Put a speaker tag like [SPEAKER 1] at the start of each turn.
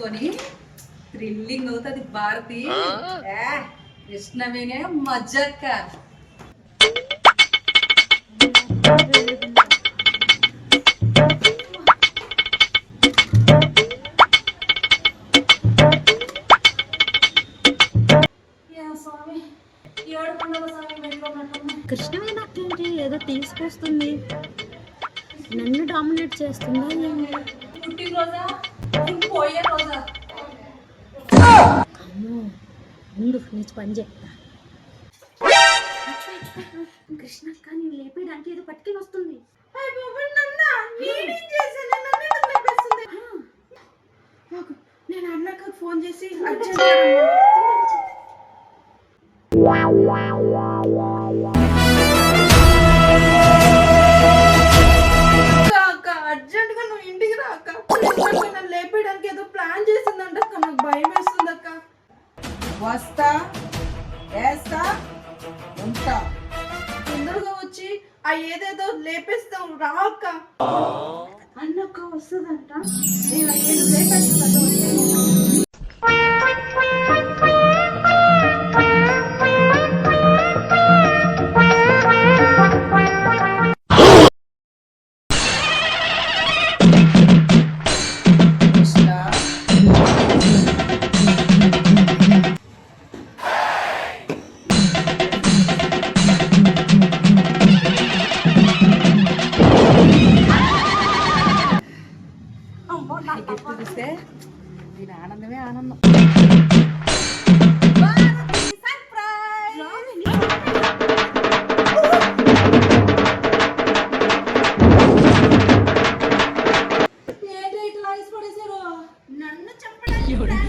[SPEAKER 1] పట్టుకొని థ్రిల్లింగ్ అవుతుంది భారతి. కృష్ణవేణి మజక్క.
[SPEAKER 2] కృష్ణవేణి అట్లేంటి ఏదో తీసుకొస్తుంది, నన్ను డామినేట్ చేస్తుందా?
[SPEAKER 1] పుట్టినరోజా పోయే రోజా?
[SPEAKER 2] అమ్మో ముందు నీకు పని చెప్తా. కృష్ణ కానీ లేపేయడానికి ఏదో పట్టుకుని వస్తుంది.
[SPEAKER 3] నేను అన్నకు ఫోన్ చేసి అర్జెంట్ గా నువ్వు ఇంటికి రాక, నన్ను లేపేయడానికి ఏదో ప్లాన్ చేసిందంట అక్క. నాకు భయం వేస్తుంది అక్క.
[SPEAKER 1] వస్తా వేస్తా ఉంటా.
[SPEAKER 3] తొందరగా వచ్చి ఆ ఏదేదో లేపేస్తాం రా అక్క. అన్నక్క వస్తుందంట, నేను ఏదో లేపేస్తాను.
[SPEAKER 1] చూస్తే దీని ఆనందమే ఆనందం.
[SPEAKER 3] నన్ను చంపడానికి